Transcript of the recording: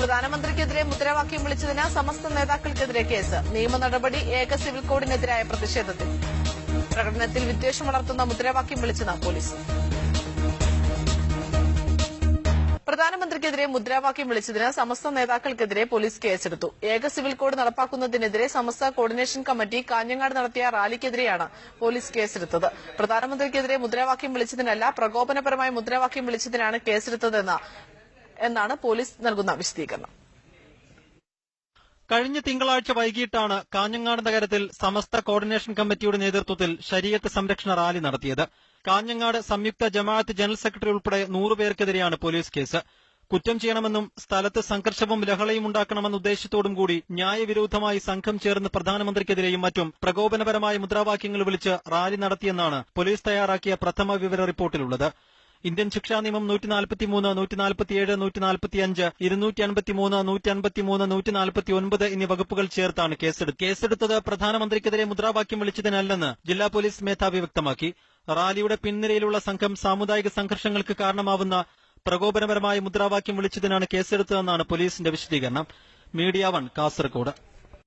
പ്രധാനമന്ത്രിക്കെതിരെ മുദ്രാവാക്യം വിളിച്ചതിന് സമസ്ത നേതാക്കൾക്കെതിരെ കേസ്. നിയമ നടപടി ഏക സിവിൽ കോഡിനെതിരായ പ്രതിഷേധത്തിൽ. പ്രകടനത്തിൽ വിദ്വേഷം വളർത്തുന്ന മുദ്രാവാക്യം വിളിച്ചെന്ന് പോലീസ്. പ്രധാനമന്ത്രിക്കെതിരെ മുദ്രാവാക്യം വിളിച്ചതിന് സമസ്ത നേതാക്കൾക്കെതിരെ പോലീസ് കേസെടുത്തു. ഏക സിവിൽ കോഡ് നടപ്പാക്കുന്നതിനെതിരെ സമസ്ത കോർഡിനേഷൻ കമ്മിറ്റി കാഞ്ഞങ്ങാട് നടത്തിയ റാലിക്കെതിരെയാണ് പോലീസ് കേസെടുത്തത്. പ്രധാനമന്ത്രിക്കെതിരെ മുദ്രാവാക്യം വിളിച്ചതിനല്ല, പ്രകോപനപരമായ മുദ്രാവാക്യം വിളിച്ചതിനാണ് കേസെടുത്തതെന്നാണ് പോലീസ് നൽകുന്ന വിശദീകരണം. കഴിഞ്ഞ തിങ്കളാഴ്ച വൈകിട്ടാണ് കാഞ്ഞങ്ങാട് നഗരത്തിൽ സമസ്ത കോർഡിനേഷൻ കമ്മിറ്റിയുടെ നേതൃത്വത്തിൽ ശരീഅത്ത് സംരക്ഷണ റാലി നടത്തിയത്. കാഞ്ഞങ്ങാട് സംയുക്ത ജമാഅത്ത് ജനറൽ സെക്രട്ടറി ഉൾപ്പെടെ 100 പേർക്കെതിരെയാണ് പോലീസ് കേസ്. കുറ്റം ചെയ്യണമെന്നും സ്ഥലത്ത് സംഘർഷവും ലഹളയും ഉണ്ടാക്കണമെന്ന ഉദ്ദേശത്തോടും കൂടി ന്യായവിരുദ്ധമായി സംഘം ചേർന്ന് പ്രധാനമന്ത്രിക്കെതിരെയും മറ്റും പ്രകോപനപരമായ മുദ്രാവാക്യങ്ങൾ വിളിച്ച് റാലി നടത്തിയെന്നാണ് പോലീസ് തയ്യാറാക്കിയ പ്രഥമ വിവര റിപ്പോർട്ടിലുള്ളത്. ഇന്ത്യൻ ശിക്ഷാ നിയമം 143, 147, 145, 253, 153, 149 എന്നീ വകുപ്പുകൾ ചേർത്താണ് കേസെടുത്തത് പ്രധാനമന്ത്രിക്കെതിരെ മുദ്രാവാക്യം വിളിച്ചതിനല്ലെന്ന് ജില്ലാ പോലീസ് മേധാവി വ്യക്തമാക്കി. റാലിയുടെ പിൻനിരയിലുള്ള സംഘം സാമുദായിക സംഘർഷങ്ങൾക്ക് കാരണമാവുന്ന പ്രകോപനപരമായ മുദ്രാവാക്യം വിളിച്ചതിനാണ് കേസെടുത്തതെന്നാണ് പോലീസിന്റെ വിശദീകരണം. മീഡിയ 1 കാസർഗോഡ്.